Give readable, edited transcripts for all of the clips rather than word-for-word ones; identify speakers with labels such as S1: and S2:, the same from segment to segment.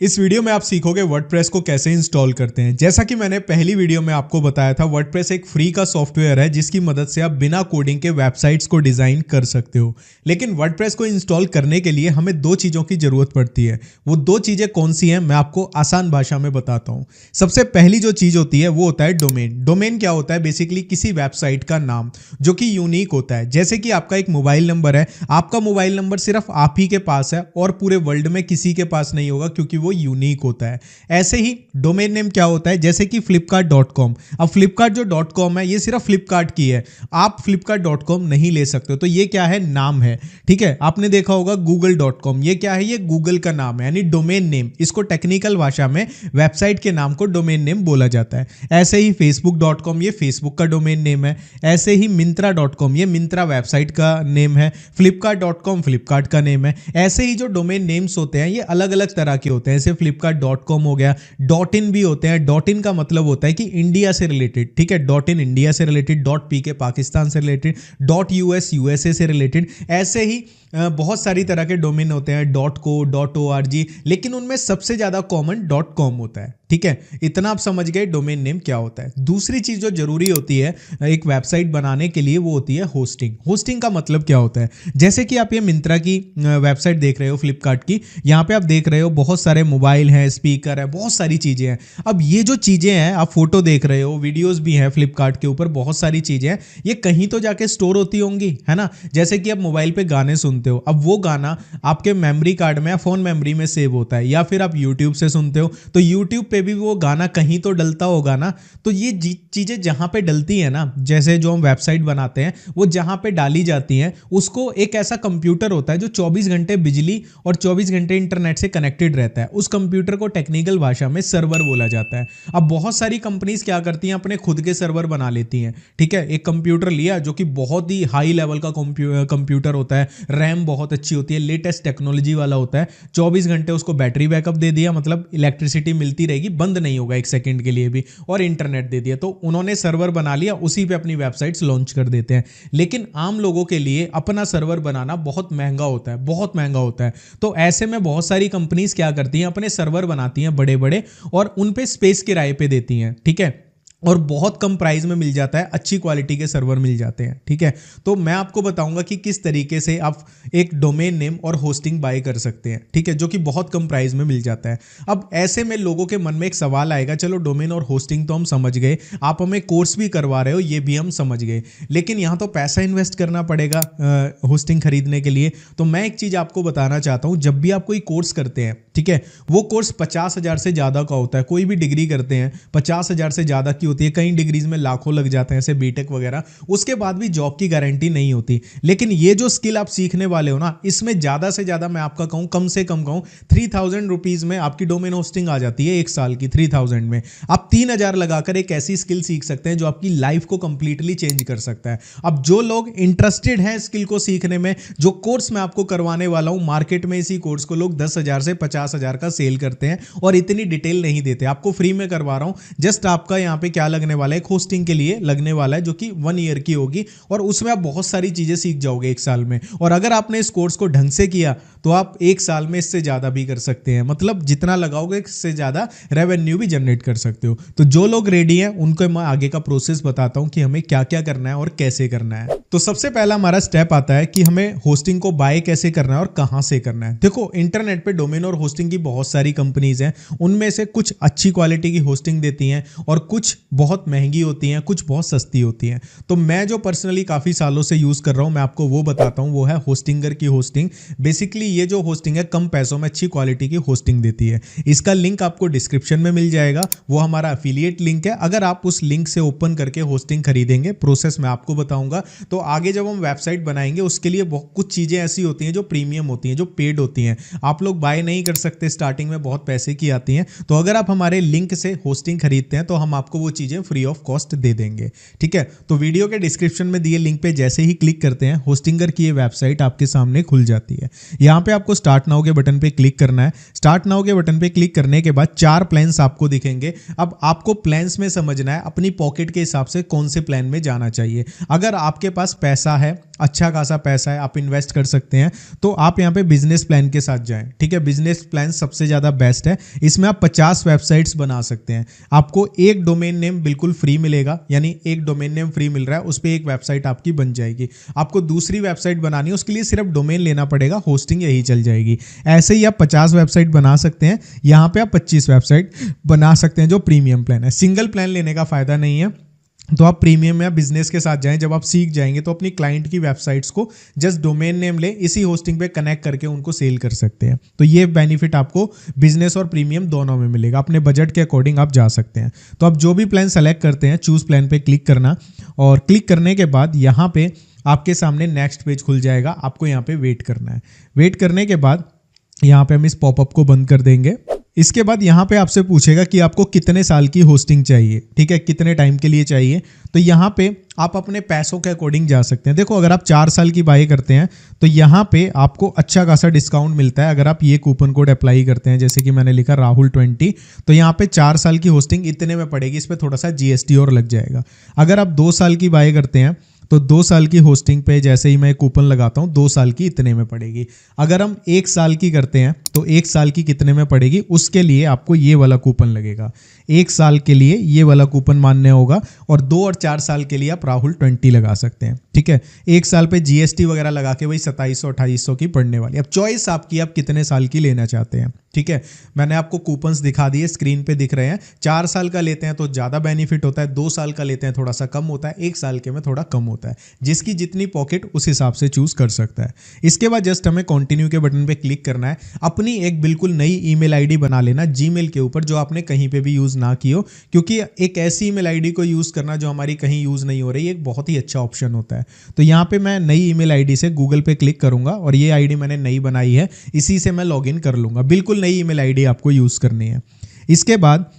S1: इस वीडियो में आप सीखोगे वर्डप्रेस को कैसे इंस्टॉल करते हैं। जैसा कि मैंने पहली वीडियो में आपको बताया था, वर्डप्रेस एक फ्री का सॉफ्टवेयर है जिसकी मदद से आप बिना कोडिंग के वेबसाइट्स को डिजाइन कर सकते हो। लेकिन वर्डप्रेस को इंस्टॉल करने के लिए हमें दो चीजों की जरूरत पड़ती है। वो दो चीजें कौन सी हैं मैं आपको आसान भाषा में बताता हूं। सबसे पहली जो चीज होती है वो होता है डोमेन। डोमेन क्या होता है? बेसिकली किसी वेबसाइट का नाम जो कि यूनिक होता है। जैसे कि आपका एक मोबाइल नंबर है, आपका मोबाइल नंबर सिर्फ आप ही के पास है और पूरे वर्ल्ड में किसी के पास नहीं होगा क्योंकि वो यूनिक होता है। ऐसे ही डोमेन नेम क्या होता है? जैसे कि flipkart.com। अब फ्लिपकार्ट जो .com है ये सिर्फ फ्लिपकार्ट की है, आप flipkart.com नहीं ले सकते हो। तो ये क्या है? नाम है। ठीक है, आपने देखा होगा google.com, ये क्या है? ये गूगल का नाम है, यानी डोमेन नेम। इसको टेक्निकल भाषा में वेबसाइट के नाम को डोमेन नेम बोला जाता है। ऐसे ही facebook.com, ये फेसबुक का डोमेन नेम है। ऐसे ही मिंत्रा.com, ये मिंत्रा वेबसाइट का नेम है। flipkart.com फ्लिपकार्ट का नेम है। ऐसे ही जो डोमेन नेम्स होते हैं ये अलग अलग तरह के होते हैं। जैसे flipkart.com हो गया, .in भी होते हैं। .in का मतलब होता है कि इंडिया से रिलेटेड। ठीक है, .in इंडिया से रिलेटेड, .pk पाकिस्तान से रिलेटेड, .us यूएसए से रिलेटेड। ऐसे ही बहुत सारी तरह के डोमेन होते हैं, .co, .org, लेकिन उनमें सबसे ज्यादा कॉमन .com होता है। ठीक है, इतना आप समझ गए डोमेन नेम क्या होता है। दूसरी चीज जो जरूरी होती है एक वेबसाइट बनाने के लिए वो होती है होस्टिंग। होस्टिंग का मतलब क्या होता है? जैसे कि आप ये मिंत्रा की वेबसाइट देख रहे हो, फ्लिपकार्ट की, यहाँ पे आप देख रहे हो बहुत सारे मोबाइल हैं, स्पीकर है, बहुत सारी चीजें हैं। अब ये जो चीजें हैं, आप फोटो देख रहे हो, वीडियोस भी हैं फ्लिपकार्ट के ऊपर, बहुत सारी चीजें हैं, ये कहीं तो जाके स्टोर होती होंगी, है ना। जैसे कि आप मोबाइल पे गाने सुनते हो, अब वो गाना आपके मेमोरी कार्ड में या फोन मेमोरी में सेव होता है, या फिर आप यूट्यूब से सुनते हो तो यूट्यूब पे भी वो गाना कहीं तो डलता होगा ना। तो ये चीजें जहां पे डलती है ना, जैसे जो हम वेबसाइट बनाते हैं वो जहां पे डाली जाती हैं, उसको एक ऐसा कंप्यूटर होता है जो 24 घंटे बिजली और 24 घंटे इंटरनेट से कनेक्टेड रहता है। उस कंप्यूटर को टेक्निकल भाषा में सर्वर बोला जाता है। अब बहुत सारी कंपनीज क्या करती हैं, अपने खुद के सर्वर बना लेती हैं। ठीक है, एक कंप्यूटर लिया जो कि बहुत ही हाई लेवल का कंप्यूटर होता है, रैम बहुत अच्छी होती है, लेटेस्ट टेक्नोलॉजी वाला होता है, 24 घंटे उसको बैटरी बैकअप दे दिया, मतलब इलेक्ट्रिसिटी मिलती रहेगी, बंद नहीं होगा एक सेकंड के लिए भी, और इंटरनेट दे दिया। तो उन्होंने सर्वर बना लिया, उसी पे अपनी वेबसाइट्स लॉन्च कर देते हैं। लेकिन आम लोगों के लिए अपना सर्वर बनाना बहुत महंगा होता है, बहुत महंगा होता है। तो ऐसे में बहुत सारी कंपनीज क्या करती हैं, अपने सर्वर बनाती हैं बड़े बड़े और उन पे स्पेस किराए पे देती हैं। ठीक है, और बहुत कम प्राइस में मिल जाता है, अच्छी क्वालिटी के सर्वर मिल जाते हैं। ठीक है, तो मैं आपको बताऊंगा कि किस तरीके से आप एक डोमेन नेम और होस्टिंग बाय कर सकते हैं। ठीक है, जो कि बहुत कम प्राइस में मिल जाता है। अब ऐसे में लोगों के मन में एक सवाल आएगा, चलो डोमेन और होस्टिंग तो हम समझ गए, आप हमें कोर्स भी करवा रहे हो, ये भी हम समझ गए, लेकिन यहाँ तो पैसा इन्वेस्ट करना पड़ेगा होस्टिंग खरीदने के लिए। तो मैं एक चीज आपको बताना चाहता हूँ, जब भी आप कोई कोर्स करते हैं, ठीक है, वो कोर्स 50,000 से ज्यादा का होता है। कोई भी डिग्री करते हैं 50,000 से ज्यादा की होती है, कई डिग्रीज में लाखों लग जाते हैं, ऐसे बीटेक वगैरह। उसके बाद भी जॉब की गारंटी नहीं होती। लेकिन ये जो स्किल आप सीखने वाले हो ना, इसमें ज्यादा से ज्यादा मैं आपका कहूं, कम से कम कहूं 3,000 रुपीज में आपकी डोमेन होस्टिंग आ जाती है। एक साल की 3,000 में आप 3,000 लगाकर एक ऐसी स्किल सीख सकते हैं जो आपकी लाइफ को कंप्लीटली चेंज कर सकता है। अब जो लोग इंटरेस्टेड हैं स्किल को सीखने में, जो कोर्स मैं आपको करवाने वाला हूं, मार्केट में इसी कोर्स को लोग 10,000 से 50,000 का सेल करते हैं और इतनी डिटेल नहीं देते। आपको फ्री में करवा रहा हूं। जस्ट आपका यहां पे क्या लगने वाला है, एक होस्टिंग के लिए लगने वाला है जो कि 1 ईयर की होगी, और उसमें आप बहुत सारी चीजें सीख जाओगे एक साल में। और अगर आपने इस कोर्स को ढंग से किया तो आप एक साल में इससे ज्यादा भी कर सकते हैं, मतलब जितना लगाओगे इससे ज्यादा रेवेन्यू भी जनरेट कर सकते हो। तो जो लोग रेडी हैं उनको मैं आगे का प्रोसेस बताता हूं कि हमें क्या क्या करना है और कैसे करना है। तो सबसे पहला हमारा स्टेप आता है कि हमें होस्टिंग को बाय कैसे करना है और कहां से करना है। देखो, इंटरनेट पे डोमेन और होस्टिंग की बहुत सारी कंपनीज हैं, उनमें से कुछ अच्छी क्वालिटी की होस्टिंग देती हैं और कुछ बहुत महंगी होती हैं, कुछ बहुत सस्ती होती हैं। तो मैं जो पर्सनली काफी सालों से यूज कर रहा हूं, मैं आपको वो बताता हूं, वो है होस्टिंगर की होस्टिंग। बेसिकली ये जो होस्टिंग है कम पैसों में अच्छी क्वालिटी की होस्टिंग देती है। इसका लिंक आपको डिस्क्रिप्शन में मिल जाएगा, वो हमारा एफिलिएट लिंक है। अगर आप उस लिंक से ओपन करके होस्टिंग खरीदेंगे, प्रोसेस मैं आपको बताऊंगा, तो आगे जब हम वेबसाइट बनाएंगे उसके लिए कुछ चीजें ऐसी होती हैं जो प्रीमियम होती हैं, जो पेड होती हैं, आप लोग बाय नहीं कर सकते, स्टार्टिंग में बहुत पैसे की आती हैं। तो अगर आप हमारे लिंक से होस्टिंग खरीदते हैं तो हम आपको वो चीज़ें फ्री ऑफ कॉस्ट दे देंगे। ठीक है, तो वीडियो के डिस्क्रिप्शन में दिए लिंक पे जैसे ही क्लिक करते हैं होस्टिंगर की ये वेबसाइट आपके सामने खुल जाती है। यहाँ पे आपको स्टार्ट नाउ के बटन पे क्लिक करना है। स्टार्ट नाउ के बटन पे क्लिक करने के बाद 4 प्लान्स आपको दिखेंगे। अब आपको प्लान्स में समझना है अपनी पॉकेट के हिसाब से कौन से प्लान में जाना चाहिए। अगर आपके पास पैसा है, अच्छा खासा पैसा है, आप इन्वेस्ट कर सकते हैं, तो आप यहाँ पे बिजनेस प्लान के साथ जाएं। ठीक है, बिजनेस प्लान सबसे ज़्यादा बेस्ट है। इसमें आप 50 वेबसाइट्स बना सकते हैं। आपको एक डोमेन नेम बिल्कुल फ्री मिलेगा, यानी एक डोमेन नेम फ्री मिल रहा है, उस पर एक वेबसाइट आपकी बन जाएगी। आपको दूसरी वेबसाइट बनानी है, उसके लिए सिर्फ डोमेन लेना पड़ेगा, होस्टिंग यही चल जाएगी। ऐसे ही आप 50 वेबसाइट बना सकते हैं। यहाँ पे आप 25 वेबसाइट बना सकते हैं जो प्रीमियम प्लान है। सिंगल प्लान लेने का फायदा नहीं है, तो आप प्रीमियम या बिजनेस के साथ जाएं। जब आप सीख जाएंगे तो अपनी क्लाइंट की वेबसाइट्स को जस्ट डोमेन नेम ले, इसी होस्टिंग पे कनेक्ट करके उनको सेल कर सकते हैं। तो ये बेनिफिट आपको बिजनेस और प्रीमियम दोनों में मिलेगा। अपने बजट के अकॉर्डिंग आप जा सकते हैं। तो आप जो भी प्लान सेलेक्ट करते हैं, चूज प्लान पे क्लिक करना, और क्लिक करने के बाद यहाँ पे आपके सामने नेक्स्ट पेज खुल जाएगा। आपको यहाँ पे वेट करना है। वेट करने के बाद यहाँ पे हम इस पॉपअप को बंद कर देंगे। इसके बाद यहाँ पे आपसे पूछेगा कि आपको कितने साल की होस्टिंग चाहिए। ठीक है, कितने टाइम के लिए चाहिए। तो यहाँ पे आप अपने पैसों के अकॉर्डिंग जा सकते हैं। देखो, अगर आप 4 साल की बाई करते हैं तो यहाँ पे आपको अच्छा खासा डिस्काउंट मिलता है। अगर आप ये कूपन कोड अप्लाई करते हैं, जैसे कि मैंने लिखा राहुल 20, तो यहाँ पे 4 साल की होस्टिंग इतने में पड़ेगी। इस पर थोड़ा सा GST और लग जाएगा। अगर आप 2 साल की बाई करते हैं तो 2 साल की होस्टिंग पे जैसे ही मैं कूपन लगाता हूँ 2 साल की इतने में पड़ेगी। अगर हम 1 साल की करते हैं तो 1 साल की कितने में पड़ेगी, उसके लिए आपको ये वाला कूपन लगेगा। 1 साल के लिए ये वाला कूपन मान्य होगा, और 2 और 4 साल के लिए आप राहुल 20 लगा सकते हैं। ठीक है, 1 साल पे GST वगैरह लगा के वही 2700-2800 की पड़ने वाली। अब चॉइस आपकी, आप कितने साल की लेना चाहते हैं। ठीक है, मैंने आपको कूपन्स दिखा दिए, स्क्रीन पे दिख रहे हैं। 4 साल का लेते हैं तो ज़्यादा बेनिफिट होता है, 2 साल का लेते हैं थोड़ा सा कम होता है, 1 साल के में थोड़ा कम होता है। जिसकी जितनी पॉकेट उस हिसाब से चूज कर सकता है। इसके बाद जस्ट हमें कंटिन्यू के बटन पे क्लिक करना है। अपनी एक बिल्कुल नई ईमेल आईडी बना लेना जीमेल के ऊपर, जो आपने कहीं पे भी यूज़ ना की हो, क्योंकि एक ऐसी ईमेल आईडी को यूज़ करना जो हमारी कहीं यूज़ नहीं हो रही, एक बहुत ही अच्छा ऑप्शन होता है। तो यहाँ पे मैं नई ईमेल आईडी से गूगल पे क्लिक करूंगा, और ये आईडी मैंने नई बनाई है, इसी से मैं लॉगिन कर लूंगा। बिल्कुल नई ईमेल आईडी आपको यूज़ करनी है। इसके बाद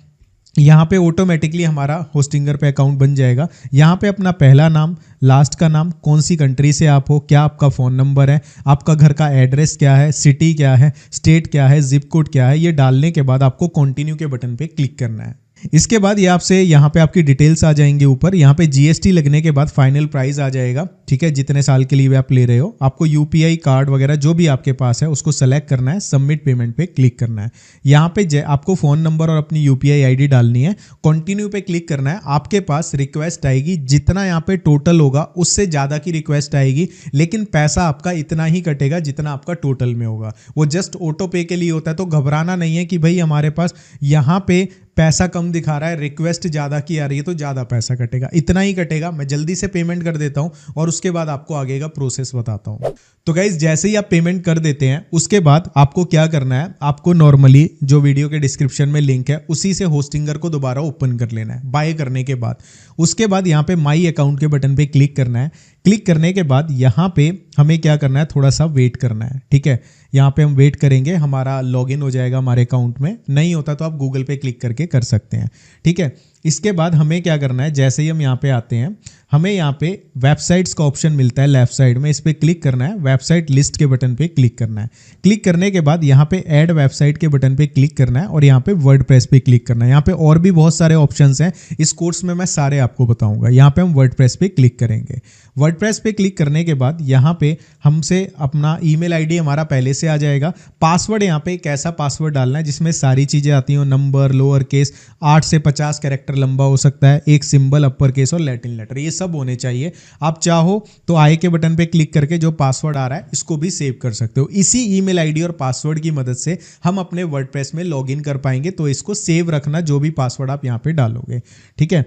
S1: यहाँ पे ऑटोमेटिकली हमारा होस्टिंगर पे अकाउंट बन जाएगा। यहाँ पे अपना पहला नाम, लास्ट का नाम, कौन सी कंट्री से आप हो, क्या आपका फ़ोन नंबर है, आपका घर का एड्रेस क्या है, सिटी क्या है, स्टेट क्या है, जिप कोड क्या है, ये डालने के बाद आपको कंटिन्यू के बटन पे क्लिक करना है। इसके बाद ये आपसे यहाँ पे आपकी डिटेल्स आ जाएंगे ऊपर। यहाँ पे GST लगने के बाद फाइनल प्राइस आ जाएगा। ठीक है, जितने साल के लिए आप ले रहे हो। आपको UPI कार्ड वगैरह जो भी आपके पास है उसको सेलेक्ट करना है, सबमिट पेमेंट पे क्लिक करना है। यहाँ पे आपको फ़ोन नंबर और अपनी UPI ID डालनी है, कंटिन्यू पे क्लिक करना है। आपके पास रिक्वेस्ट आएगी, जितना यहाँ पे टोटल होगा उससे ज़्यादा की रिक्वेस्ट आएगी, लेकिन पैसा आपका इतना ही कटेगा जितना आपका टोटल में होगा। वो जस्ट ऑटो पे के लिए होता है, तो घबराना नहीं है कि भाई हमारे पास यहाँ पे पैसा कम दिखा रहा है, रिक्वेस्ट ज़्यादा की आ रही है तो ज़्यादा पैसा कटेगा। इतना ही कटेगा। मैं जल्दी से पेमेंट कर देता हूँ और उसके बाद आपको आगे का प्रोसेस बताता हूँ। तो गाइज, जैसे ही आप पेमेंट कर देते हैं उसके बाद आपको क्या करना है, आपको नॉर्मली जो वीडियो के डिस्क्रिप्शन में लिंक है उसी से होस्टिंगर को दोबारा ओपन कर लेना है बाय करने के बाद। उसके बाद यहाँ पे माई अकाउंट के बटन पे क्लिक करना है। क्लिक करने के बाद यहाँ पे हमें क्या करना है, थोड़ा सा वेट करना है। ठीक है, यहाँ पे हम वेट करेंगे, हमारा लॉगिन हो जाएगा हमारे अकाउंट में। नहीं होता तो आप गूगल पे क्लिक करके कर सकते हैं। ठीक है, इसके बाद हमें क्या करना है, जैसे ही हम यहाँ पे आते हैं हमें यहाँ पे वेबसाइट्स का ऑप्शन मिलता है लेफ्ट साइड में, इस पर क्लिक करना है। वेबसाइट लिस्ट के बटन पे क्लिक करना है। क्लिक करने के बाद यहाँ पे ऐड वेबसाइट के बटन पे क्लिक करना है और यहाँ पे वर्डप्रेस पे क्लिक करना है। यहाँ पे और भी बहुत सारे ऑप्शंस हैं, इस कोर्स में मैं सारे आपको बताऊंगा। यहाँ पे हम वर्डप्रेस पे क्लिक करेंगे। वर्डप्रेस पे क्लिक करने के बाद यहाँ पे हमसे अपना ईमेल आईडी हमारा पहले से आ जाएगा। पासवर्ड यहाँ पे एक ऐसा पासवर्ड डालना है जिसमें सारी चीज़ें आती हो, नंबर, लोअर केस, 8 से 50 कैरेक्टर लंबा हो सकता है, एक सिंबल, अपर केस और लैटिन लेटर, ये सब होने चाहिए। आप चाहो तो आई के बटन पे क्लिक करके जो पासवर्ड आ रहा है इसको भी सेव कर सकते हो। इसी ईमेल आईडी और पासवर्ड की मदद से हम अपने वर्डप्रेस में लॉगिन कर पाएंगे। तो इसको सेव रखना, जो भी पासवर्ड आप यहाँ पे डालोगे। ठीक है,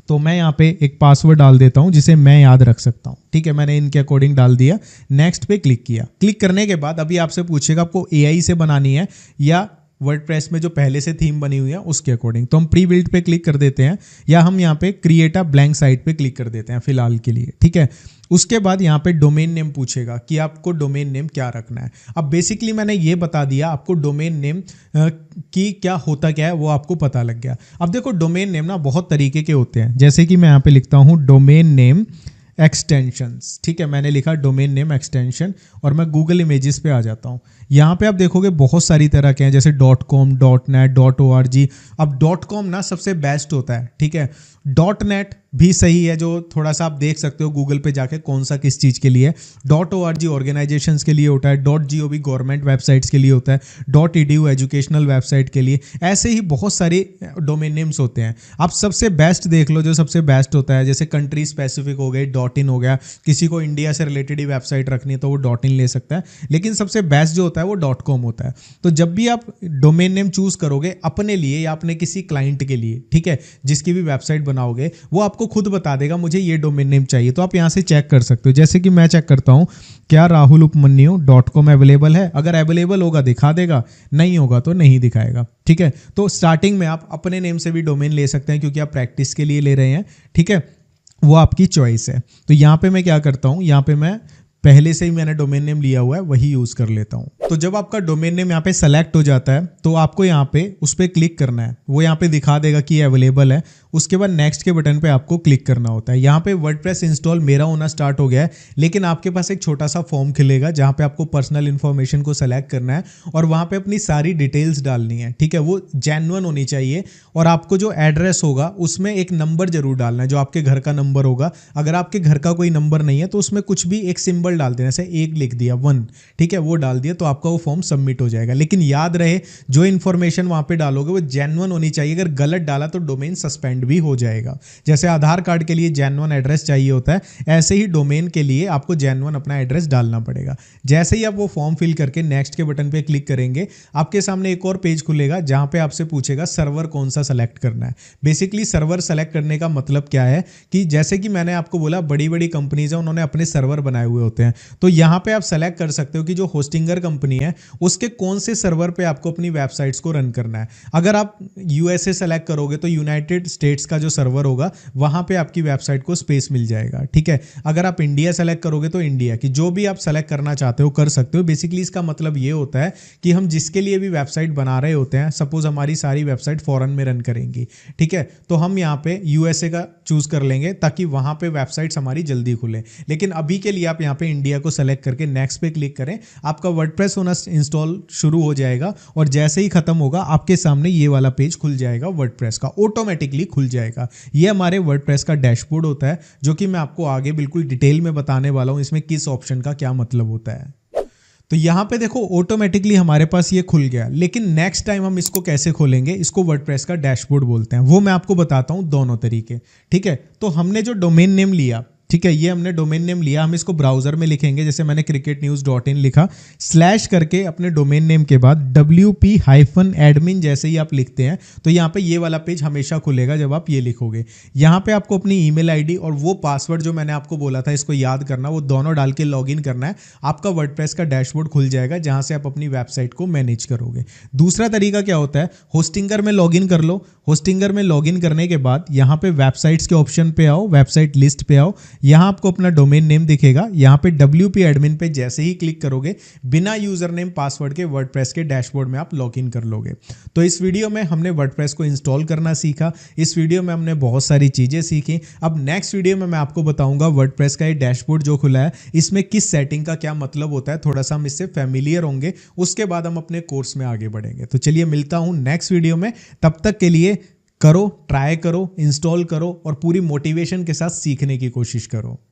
S1: तो मैं यहाँ पे एक पासवर्ड डाल देता हूँ जिसे मैं याद रख सकता हूँ। ठीक है, मैंने इनके अकॉर्डिंग डाल दिया। नेक्स्ट पे क्लिक किया। क्लिक करने के बाद अभी आपसे पूछेगा आपको AI से बनानी है या वर्डप्रेस में जो पहले से थीम बनी हुई है उसके अकॉर्डिंग। तो हम प्री बिल्ड पे क्लिक कर देते हैं या हम यहाँ पे क्रिएट अ ब्लैंक साइट पे क्लिक कर देते हैं फिलहाल के लिए, ठीक है। उसके बाद यहाँ पे डोमेन नेम पूछेगा कि आपको डोमेन नेम क्या रखना है। अब बेसिकली मैंने ये बता दिया आपको डोमेन नेम की क्या होता क्या है वो आपको पता लग गया। अब देखो डोमेन नेम ना बहुत तरीके के होते हैं, जैसे कि मैं यहाँ पे लिखता हूँ डोमेन नेम एक्सटेंशंस, ठीक है। मैंने लिखा डोमेन नेम एक्सटेंशन और मैं गूगल इमेजेस पे आ जाता हूँ। यहाँ पे आप देखोगे बहुत सारी तरह के हैं, जैसे .com, .net, .org। अब .com ना सबसे बेस्ट होता है, ठीक है। .net भी सही है, जो थोड़ा सा आप देख सकते हो गूगल पे जाके कौन सा किस चीज़ के लिए। .org ऑर्गेनाइजेशंस के लिए होता है, .gov गवर्नमेंट वेबसाइट्स के लिए होता है, .edu एजुकेशनल वेबसाइट के लिए। ऐसे ही बहुत सारे डोमेन नेम्स होते हैं। आप सबसे बेस्ट देख लो जो सबसे बेस्ट होता है, जैसे कंट्री स्पेसिफिक हो गए, .in हो गया। किसी को इंडिया से रिलेटेड ही वेबसाइट रखनी है तो वो .in ले सकता है, लेकिन सबसे बेस्ट जो होता है वो .com होता है। तो जब भी आप डोमेन नेम चूज करोगे अपने लिए या अपने किसी क्लाइंट के लिए, ठीक है, जिसकी भी वेबसाइट बनाओगे वो आपको खुद बता देगा मुझे ये डोमेन नेम चाहिए। तो आप यहां से चेक कर सकते हो, जैसे कि मैं चेक करता हूं क्या rahulupmanyu.com अवेलेबल है। अगर अवेलेबल होगा दिखा देगा, नहीं होगा तो नहीं दिखाएगा, ठीक है। तो स्टार्टिंग में आप अपने नेम से भी डोमेन ले सकते हैं क्योंकि आप प्रैक्टिस के लिए ले रहे हैं, ठीक है, वो आपकी चॉइस है। तो यहाँ पे मैं क्या करता हूँ, यहाँ पे मैं पहले से ही मैंने डोमेन नेम लिया हुआ है वही यूज कर लेता हूं। तो जब आपका डोमेन नेम यहाँ पे सेलेक्ट हो जाता है तो आपको यहाँ पे उस पर क्लिक करना है, वो यहाँ पे दिखा देगा कि ये अवेलेबल है। उसके बाद नेक्स्ट के बटन पे आपको क्लिक करना होता है। यहाँ पे वर्डप्रेस इंस्टॉल मेरा होना स्टार्ट हो गया है, लेकिन आपके पास एक छोटा सा फॉर्म खिलेगा जहाँ पे आपको पर्सनल इन्फॉर्मेशन को सेलेक्ट करना है और वहाँ पे अपनी सारी डिटेल्स डालनी है, ठीक है। वो जेन्युइन होनी चाहिए और आपको जो एड्रेस होगा उसमें एक नंबर जरूर डालना है, जो आपके घर का नंबर होगा। अगर आपके घर का कोई नंबर नहीं है तो उसमें कुछ भी एक सिंबल डाल देना, जैसे 1 लिख दिया 1, ठीक है, वो डाल दिया तो आपका वो फॉर्म सबमिट हो जाएगा। लेकिन याद रहे जो इन्फॉर्मेशन वहाँ पे डालोगे वो जेन्युइन होनी चाहिए। अगर गलत डाला तो डोमेन सस्पेंड भी हो जाएगा। जैसे आधार कार्ड के लिए जेन्युइन एड्रेस चाहिए होता है, ऐसे ही डोमेन के लिए आपको जेन्युइन अपना एड्रेस डालना पड़ेगा। जैसे ही आप वो फॉर्म फिल करके नेक्स्ट के बटन पे क्लिक करेंगे आपके सामने एक और पेज खुलेगा जहां पे आपसे पूछेगा सर्वर कौन सा सेलेक्ट करना है। बेसिकली सर्वर सेलेक्ट करने का मतलब क्या है कि जैसे कि मैंने आपको बोला बड़ी बड़ी कंपनीज है उन्होंने अपने सर्वर बनाए हुए होते हैं, तो यहां पे आप सेलेक्ट कर सकते हो कि जो होस्टिंगर कंपनी है उसके कौन से सर्वर पे आपको अपनी वेबसाइट्स को रन करना है। अगर आप यूएसए सेलेक्ट करोगे तो यूनाइटेड स्टेट्स का जो सर्वर होगा वहां पे आपकी वेबसाइट को स्पेस मिल जाएगा, ठीक है। अगर आप इंडिया सेलेक्ट करोगे तो इंडिया की, जो भी आप सेलेक्ट करना चाहते हो कर सकते हो। बेसिकली इसका मतलब ये होता है कि हम जिसके लिए भी वेबसाइट बना रहे होते हैं, सपोज हमारी सारी वेबसाइट फॉरेन में रन करेंगी, ठीक है, तो हम यहाँ पे यूएसए का चूज कर लेंगे ताकि वहां पे वेबसाइट्स हमारी जल्दी खुले। लेकिन अभी के लिए आप यहाँ पे इंडिया को सेलेक्ट करके नेक्स्ट पे क्लिक करें, आपका वर्डप्रेस होना इंस्टॉल शुरू हो जाएगा और जैसे ही खत्म होगा आपके सामने ये वाला पेज खुल जाएगा, वर्डप्रेस का ऑटोमेटिकली खुल जाएगा। ये हमारे वर्डप्रेस का डैशबोर्ड होता है जो कि मैं आपको आगे बिल्कुल डिटेल में बताने वाला हूं इसमें किस ऑप्शन का क्या मतलब होता है। तो यहां पे देखो ऑटोमेटिकली हमारे पास ये खुल गया, लेकिन नेक्स्ट टाइम हम इसको कैसे खोलेंगे, इसको वर्डप्रेस का डैशबोर्ड बोलते हैं, वो मैं आपको बताता हूं दोनों तरीके, ठीक है। तो हमने जो डोमेन नेम लिया, ठीक है, ये हमने डोमेन नेम लिया, हम इसको ब्राउजर में लिखेंगे, जैसे मैंने cricketnews.in लिखा, स्लैश करके अपने डोमेन नेम के बाद wp-admin जैसे ही आप लिखते हैं तो यहाँ पे ये वाला पेज हमेशा खुलेगा जब आप ये लिखोगे। यहाँ पे आपको अपनी ईमेल आईडी और वो पासवर्ड जो मैंने आपको बोला था इसको याद करना, वो दोनों डाल के लॉगिन करना है। आपका वर्डप्रेस का डैशबोर्ड खुल जाएगा जहाँ से आप अपनी वेबसाइट को मैनेज करोगे। दूसरा तरीका क्या होता है, होस्टिंगर में लॉगिन कर लो। होस्टिंगर में लॉगिन करने के बाद यहाँ पे वेबसाइट्स के ऑप्शन पे आओ, वेबसाइट लिस्ट पे आओ, यहां आपको अपना डोमेन नेम दिखेगा। यहां पे WP एडमिन पे जैसे ही क्लिक करोगे बिना यूजर नेम पासवर्ड के वर्डप्रेस के डैशबोर्ड में आप लॉगिन कर लोगे। तो इस वीडियो में हमने वर्डप्रेस को इंस्टॉल करना सीखा, इस वीडियो में हमने बहुत सारी चीजें सीखी। अब नेक्स्ट वीडियो में मैं आपको बताऊंगा वर्डप्रेस का ये डैशबोर्ड जो खुला है इसमें किस सेटिंग का क्या मतलब होता है, थोड़ा सा हम इससे फैमिलियर होंगे, उसके बाद हम अपने कोर्स में आगे बढ़ेंगे। तो चलिए मिलता हूं नेक्स्ट वीडियो में, तब तक के लिए करो, ट्राई करो, इंस्टॉल करो और पूरी मोटिवेशन के साथ सीखने की कोशिश करो।